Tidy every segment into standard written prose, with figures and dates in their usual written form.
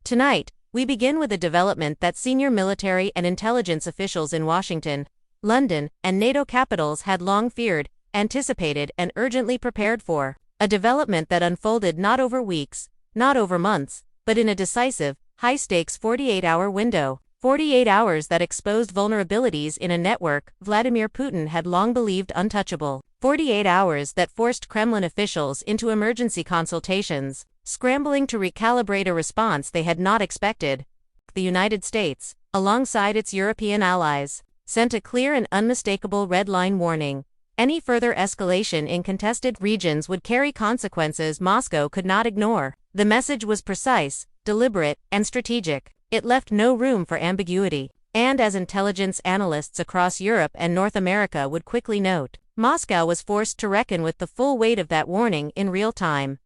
Tonight, we begin with a development that senior military and intelligence officials in Washington, London, and NATO capitals had long feared, anticipated, and urgently prepared for. A development that unfolded not over weeks, not over months, but in a decisive, high-stakes 48-hour window. 48 hours that exposed vulnerabilities in a network Vladimir Putin had long believed untouchable. 48 hours that forced Kremlin officials into emergency consultations, scrambling to recalibrate a response they had not expected. The United States, alongside its European allies, sent a clear and unmistakable red line warning. Any further escalation in contested regions would carry consequences Moscow could not ignore. The message was precise, deliberate, and strategic. It left no room for ambiguity. And as intelligence analysts across Europe and North America would quickly note, Moscow was forced to reckon with the full weight of that warning in real time.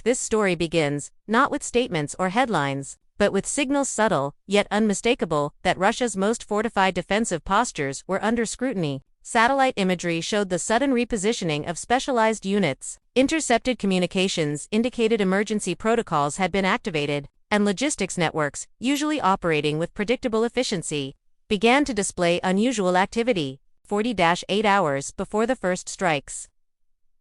This story begins, not with statements or headlines, but with signals subtle, yet unmistakable, that Russia's most fortified defensive postures were under scrutiny. Satellite imagery showed the sudden repositioning of specialized units. Intercepted communications indicated emergency protocols had been activated, and logistics networks, usually operating with predictable efficiency, began to display unusual activity. 48 hours before the first strikes,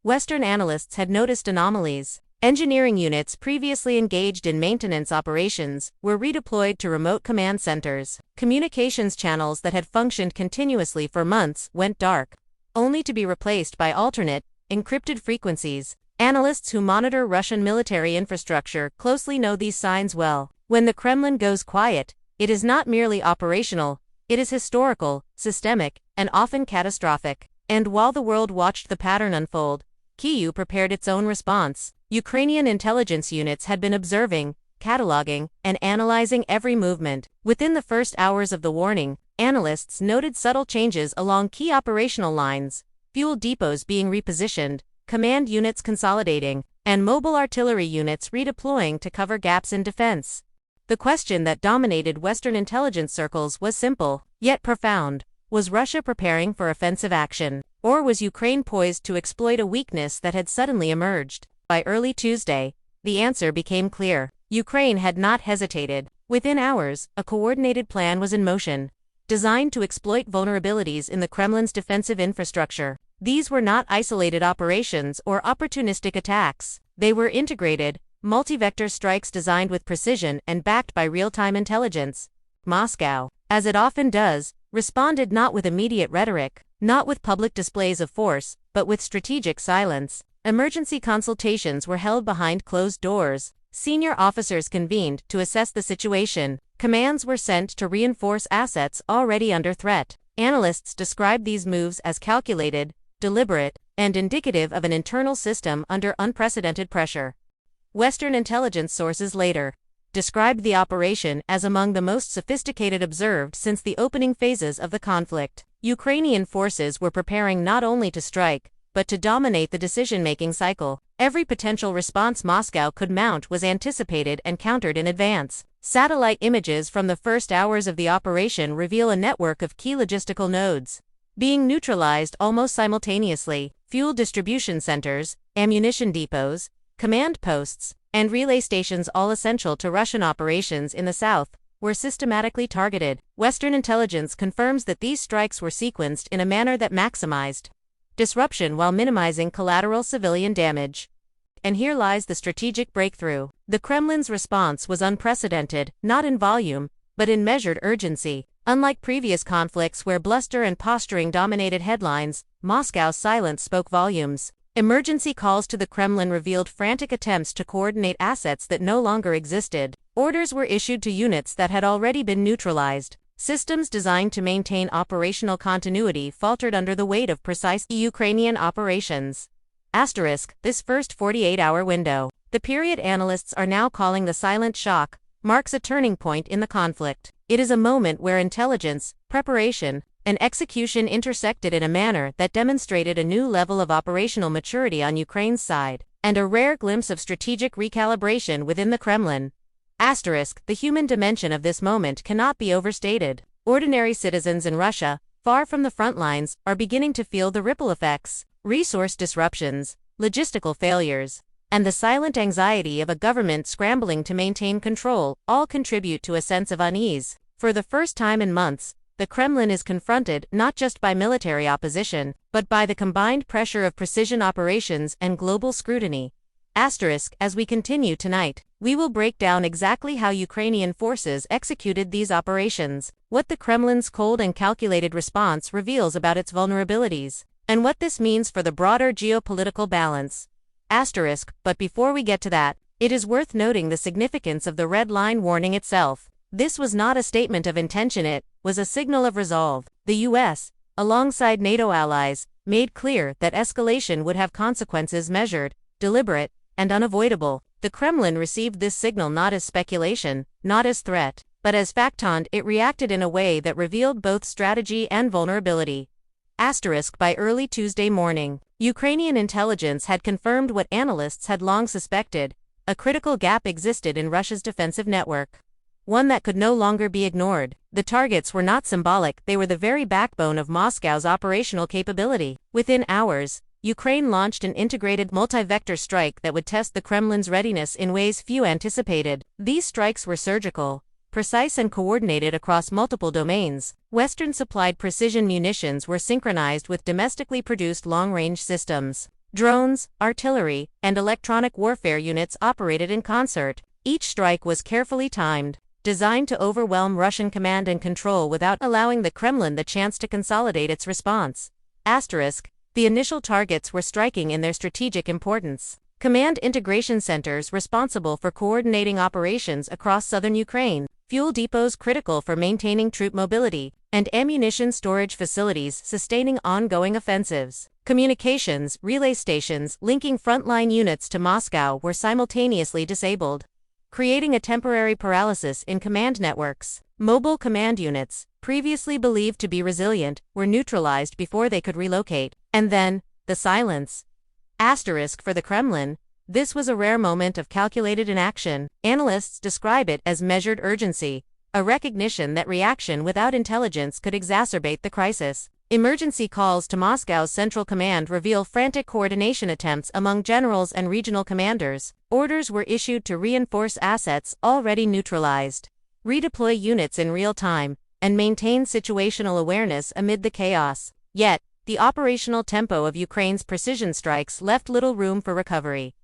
Western analysts had noticed anomalies. Engineering units previously engaged in maintenance operations were redeployed to remote command centers. Communications channels that had functioned continuously for months went dark, only to be replaced by alternate, encrypted frequencies. Analysts who monitor Russian military infrastructure closely know these signs well. When the Kremlin goes quiet, it is not merely operational, it is historical, systemic, and often catastrophic. And while the world watched the pattern unfold, Kyiv prepared its own response. Ukrainian intelligence units had been observing, cataloging, and analyzing every movement. Within the first hours of the warning, analysts noted subtle changes along key operational lines, fuel depots being repositioned, command units consolidating, and mobile artillery units redeploying to cover gaps in defense. The question that dominated Western intelligence circles was simple, yet profound. Was Russia preparing for offensive action, or was Ukraine poised to exploit a weakness that had suddenly emerged? By early Tuesday, the answer became clear. Ukraine had not hesitated. Within hours, a coordinated plan was in motion, designed to exploit vulnerabilities in the Kremlin's defensive infrastructure. These were not isolated operations or opportunistic attacks. They were integrated, multi-vector strikes designed with precision and backed by real-time intelligence. Moscow, as it often does, responded not with immediate rhetoric, not with public displays of force, but with strategic silence. Emergency consultations were held behind closed doors. Senior officers convened to assess the situation. Commands were sent to reinforce assets already under threat. Analysts described these moves as calculated, deliberate, and indicative of an internal system under unprecedented pressure. Western intelligence sources later described the operation as among the most sophisticated observed since the opening phases of the conflict. Ukrainian forces were preparing not only to strike, but to dominate the decision-making cycle. Every potential response Moscow could mount was anticipated and countered in advance. Satellite images from the first hours of the operation reveal a network of key logistical nodes being neutralized almost simultaneously. Fuel distribution centers, ammunition depots, command posts, and relay stations, all essential to Russian operations in the south, were systematically targeted. Western intelligence confirms that these strikes were sequenced in a manner that maximized disruption while minimizing collateral civilian damage. And here lies the strategic breakthrough. The Kremlin's response was unprecedented, not in volume, but in measured urgency. Unlike previous conflicts where bluster and posturing dominated headlines, Moscow's silence spoke volumes. Emergency calls to the Kremlin revealed frantic attempts to coordinate assets that no longer existed. Orders were issued to units that had already been neutralized. Systems designed to maintain operational continuity faltered under the weight of precise Ukrainian operations. This first 48-hour window, the period analysts are now calling the silent shock, marks a turning point in the conflict. It is a moment where intelligence, preparation, and execution intersected in a manner that demonstrated a new level of operational maturity on Ukraine's side, and a rare glimpse of strategic recalibration within the Kremlin. The human dimension of this moment cannot be overstated. Ordinary citizens in Russia, far from the front lines, are beginning to feel the ripple effects. Resource disruptions, logistical failures, and the silent anxiety of a government scrambling to maintain control all contribute to a sense of unease. For the first time in months, the Kremlin is confronted not just by military opposition, but by the combined pressure of precision operations and global scrutiny. As we continue tonight, we will break down exactly how Ukrainian forces executed these operations, what the Kremlin's cold and calculated response reveals about its vulnerabilities, and what this means for the broader geopolitical balance. But before we get to that, it is worth noting the significance of the red line warning itself. This was not a statement of intention, it was a signal of resolve. The US, alongside NATO allies, made clear that escalation would have consequences measured, deliberate, and unavoidable. The Kremlin received this signal not as speculation, not as threat, but as fact. It reacted in a way that revealed both strategy and vulnerability. By early Tuesday morning, Ukrainian intelligence had confirmed what analysts had long suspected: a critical gap existed in Russia's defensive network. One that could no longer be ignored. The targets were not symbolic, they were the very backbone of Moscow's operational capability. Within hours, Ukraine launched an integrated multi-vector strike that would test the Kremlin's readiness in ways few anticipated. These strikes were surgical, precise and coordinated across multiple domains. Western-supplied precision munitions were synchronized with domestically produced long-range systems. Drones, artillery, and electronic warfare units operated in concert. Each strike was carefully timed, designed to overwhelm Russian command and control without allowing the Kremlin the chance to consolidate its response. The initial targets were striking in their strategic importance. Command integration centers responsible for coordinating operations across southern Ukraine, fuel depots critical for maintaining troop mobility, and ammunition storage facilities sustaining ongoing offensives. Communications relay stations linking frontline units to Moscow were simultaneously disabled, creating a temporary paralysis in command networks. Mobile command units, previously believed to be resilient, were neutralized before they could relocate. And then, the silence. For the Kremlin, this was a rare moment of calculated inaction. Analysts describe it as measured urgency, a recognition that reaction without intelligence could exacerbate the crisis. Emergency calls to Moscow's Central Command reveal frantic coordination attempts among generals and regional commanders. Orders were issued to reinforce assets already neutralized, redeploy units in real time, and maintain situational awareness amid the chaos. Yet, the operational tempo of Ukraine's precision strikes left little room for recovery.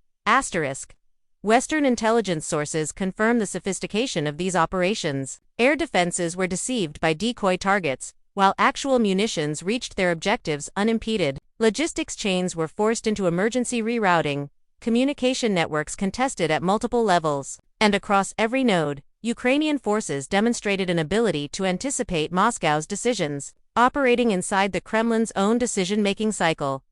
Western intelligence sources confirm the sophistication of these operations. Air defenses were deceived by decoy targets, while actual munitions reached their objectives unimpeded. Logistics chains were forced into emergency rerouting, communication networks contested at multiple levels, and across every node, Ukrainian forces demonstrated an ability to anticipate Moscow's decisions, operating inside the Kremlin's own decision-making cycle.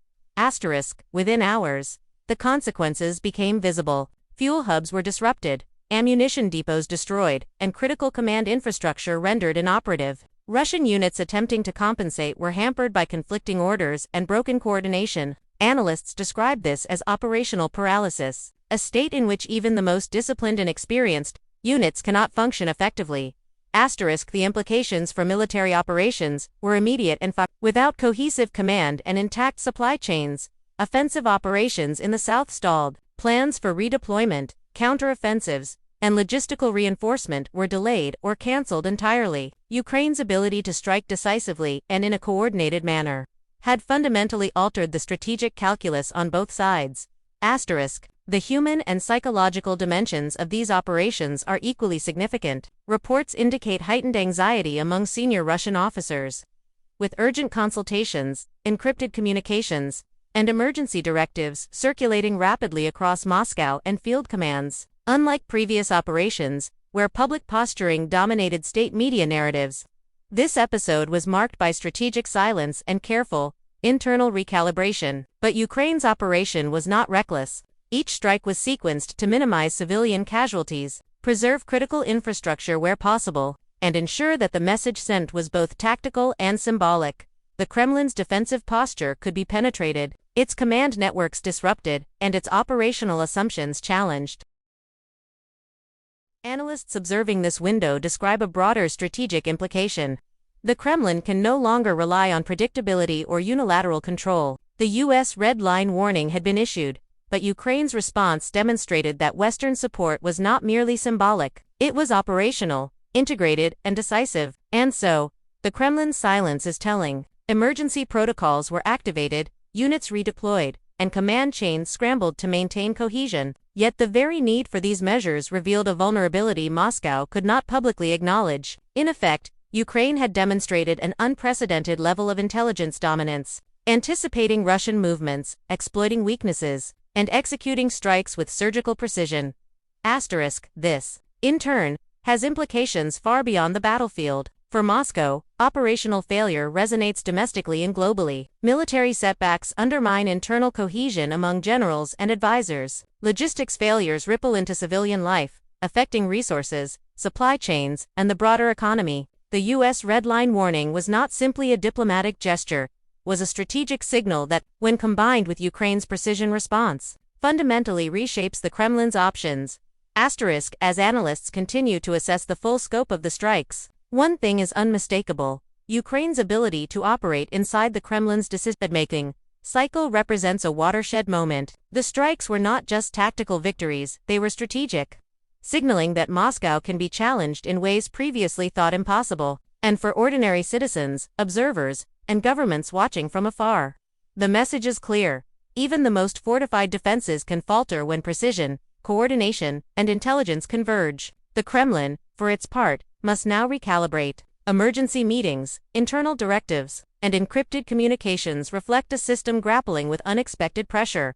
Within hours, the consequences became visible. Fuel hubs were disrupted, ammunition depots destroyed, and critical command infrastructure rendered inoperative. Russian units attempting to compensate were hampered by conflicting orders and broken coordination. Analysts describe this as operational paralysis, a state in which even the most disciplined and experienced units cannot function effectively. The implications for military operations were immediate and without cohesive command and intact supply chains, offensive operations in the south stalled. Plans for redeployment, counteroffensives, and logistical reinforcement were delayed or cancelled entirely. Ukraine's ability to strike decisively and in a coordinated manner had fundamentally altered the strategic calculus on both sides. The human and psychological dimensions of these operations are equally significant. Reports indicate heightened anxiety among senior Russian officers, with urgent consultations, encrypted communications, and emergency directives circulating rapidly across Moscow and field commands. Unlike previous operations, where public posturing dominated state media narratives, this episode was marked by strategic silence and careful, internal recalibration. But Ukraine's operation was not reckless. Each strike was sequenced to minimize civilian casualties, preserve critical infrastructure where possible, and ensure that the message sent was both tactical and symbolic. The Kremlin's defensive posture could be penetrated, its command networks disrupted, and its operational assumptions challenged. Analysts observing this window describe a broader strategic implication. The Kremlin can no longer rely on predictability or unilateral control. The U.S. red line warning had been issued, but Ukraine's response demonstrated that Western support was not merely symbolic. It was operational, integrated, and decisive. And so, the Kremlin's silence is telling. Emergency protocols were activated, units redeployed, and command chains scrambled to maintain cohesion. Yet the very need for these measures revealed a vulnerability Moscow could not publicly acknowledge. In effect, Ukraine had demonstrated an unprecedented level of intelligence dominance, anticipating Russian movements, exploiting weaknesses, and executing strikes with surgical precision. This, in turn, has implications far beyond the battlefield. For Moscow, operational failure resonates domestically and globally. Military setbacks undermine internal cohesion among generals and advisors. Logistics failures ripple into civilian life, affecting resources, supply chains, and the broader economy. The U.S. Red Line warning was not simply a diplomatic gesture, was a strategic signal that, when combined with Ukraine's precision response, fundamentally reshapes the Kremlin's options. As analysts continue to assess the full scope of the strikes, one thing is unmistakable: Ukraine's ability to operate inside the Kremlin's decision-making cycle represents a watershed moment. The strikes were not just tactical victories, they were strategic, signaling that Moscow can be challenged in ways previously thought impossible. And for ordinary citizens, observers, and governments watching from afar, the message is clear. Even the most fortified defenses can falter when precision, coordination, and intelligence converge. The Kremlin, for its part, must now recalibrate. Emergency meetings, internal directives, and encrypted communications reflect a system grappling with unexpected pressure.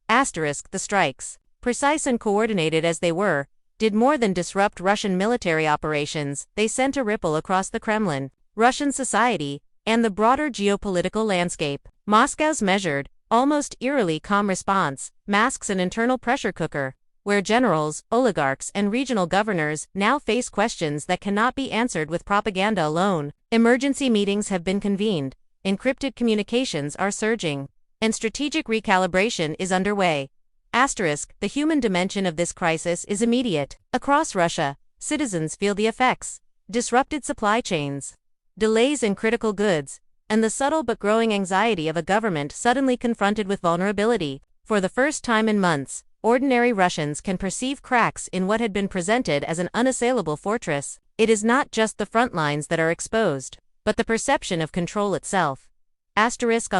The strikes, precise and coordinated as they were, did more than disrupt Russian military operations. They sent a ripple across the Kremlin, Russian society, and the broader geopolitical landscape. Moscow's measured, almost eerily calm response masks an internal pressure cooker, where generals, oligarchs, and regional governors now face questions that cannot be answered with propaganda alone. Emergency meetings have been convened, encrypted communications are surging, and strategic recalibration is underway. The human dimension of this crisis is immediate. Across Russia, citizens feel the effects: disrupted supply chains, delays in critical goods, and the subtle but growing anxiety of a government suddenly confronted with vulnerability. For the first time in months, ordinary Russians can perceive cracks in what had been presented as an unassailable fortress. It is not just the front lines that are exposed, but the perception of control itself. On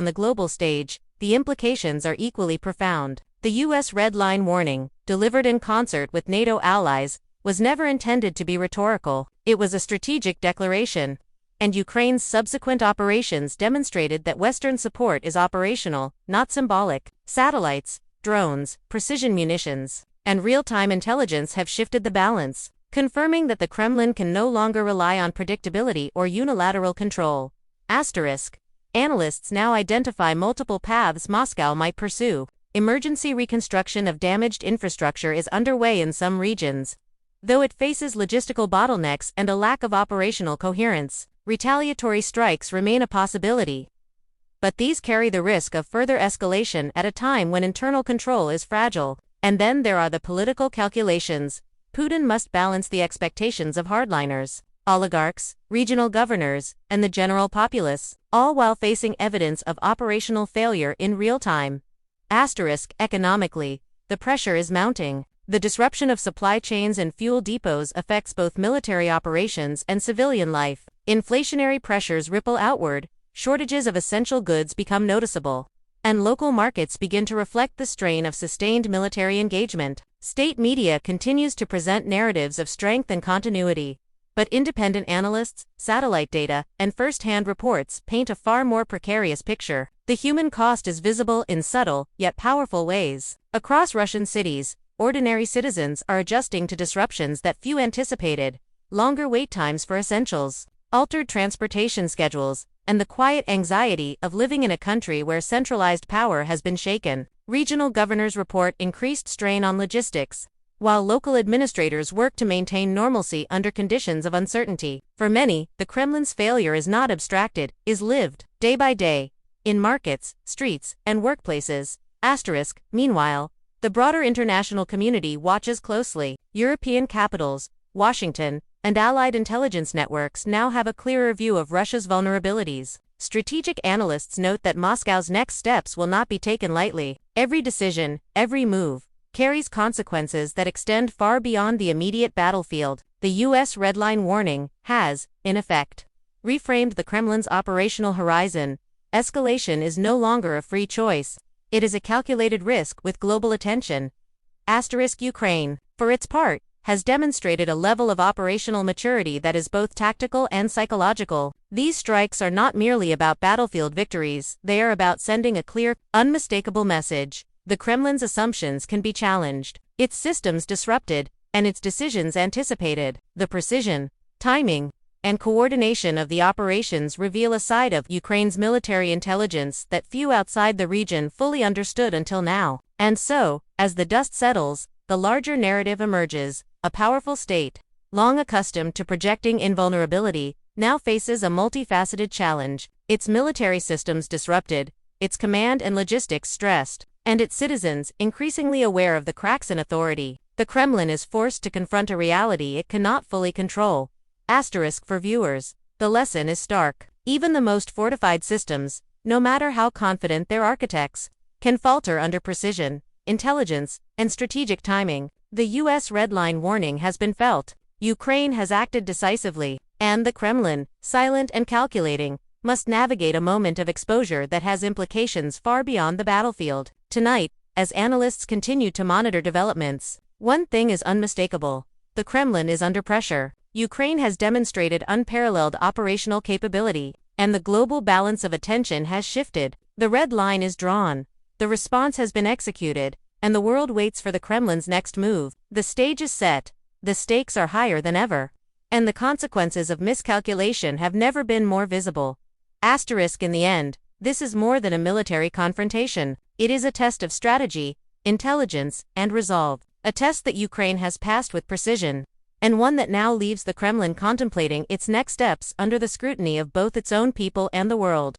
the global stage, the implications are equally profound. The U.S. Red Line warning, delivered in concert with NATO allies, was never intended to be rhetorical. It was a strategic declaration. And Ukraine's subsequent operations demonstrated that Western support is operational, not symbolic. Satellites, drones, precision munitions, and real-time intelligence have shifted the balance, confirming that the Kremlin can no longer rely on predictability or unilateral control. Analysts now identify multiple paths Moscow might pursue. Emergency reconstruction of damaged infrastructure is underway in some regions, though it faces logistical bottlenecks and a lack of operational coherence. Retaliatory strikes remain a possibility, but these carry the risk of further escalation at a time when internal control is fragile. And then there are the political calculations. Putin must balance the expectations of hardliners, oligarchs, regional governors, and the general populace, all while facing evidence of operational failure in real time. Economically, the pressure is mounting. The disruption of supply chains and fuel depots affects both military operations and civilian life. Inflationary pressures ripple outward, shortages of essential goods become noticeable, and local markets begin to reflect the strain of sustained military engagement. State media continues to present narratives of strength and continuity, but independent analysts, satellite data, and first-hand reports paint a far more precarious picture. The human cost is visible in subtle, yet powerful ways. Across Russian cities, ordinary citizens are adjusting to disruptions that few anticipated: longer wait times for essentials, altered transportation schedules, and the quiet anxiety of living in a country where centralized power has been shaken. Regional governors report increased strain on logistics, while local administrators work to maintain normalcy under conditions of uncertainty. For many, the Kremlin's failure is not abstracted, is lived, day by day, in markets, streets, and workplaces. Meanwhile, the broader international community watches closely. European capitals, Washington, and allied intelligence networks now have a clearer view of Russia's vulnerabilities. Strategic analysts note that Moscow's next steps will not be taken lightly. Every decision, every move, carries consequences that extend far beyond the immediate battlefield. The U.S. Red Line warning has, in effect, reframed the Kremlin's operational horizon. Escalation is no longer a free choice. It is a calculated risk with global attention. Ukraine, for its part, has demonstrated a level of operational maturity that is both tactical and psychological. These strikes are not merely about battlefield victories, they are about sending a clear, unmistakable message. The Kremlin's assumptions can be challenged, its systems disrupted, and its decisions anticipated. The precision, timing, and coordination of the operations reveal a side of Ukraine's military intelligence that few outside the region fully understood until now. And so, as the dust settles, the larger narrative emerges. A powerful state, long accustomed to projecting invulnerability, now faces a multifaceted challenge. Its military systems disrupted, its command and logistics stressed, and its citizens increasingly aware of the cracks in authority. The Kremlin is forced to confront a reality it cannot fully control. For viewers, the lesson is stark. Even the most fortified systems, no matter how confident their architects, can falter under precision, intelligence, and strategic timing. The U.S. Red Line warning has been felt. Ukraine has acted decisively, and the Kremlin, silent and calculating, must navigate a moment of exposure that has implications far beyond the battlefield. Tonight, as analysts continue to monitor developments, one thing is unmistakable: the Kremlin is under pressure. Ukraine has demonstrated unparalleled operational capability, and the global balance of attention has shifted. The red line is drawn, the response has been executed, and the world waits for the Kremlin's next move. The stage is set, the stakes are higher than ever, and the consequences of miscalculation have never been more visible. In the end, this is more than a military confrontation. It is a test of strategy, intelligence, and resolve. A test that Ukraine has passed with precision, and one that now leaves the Kremlin contemplating its next steps under the scrutiny of both its own people and the world.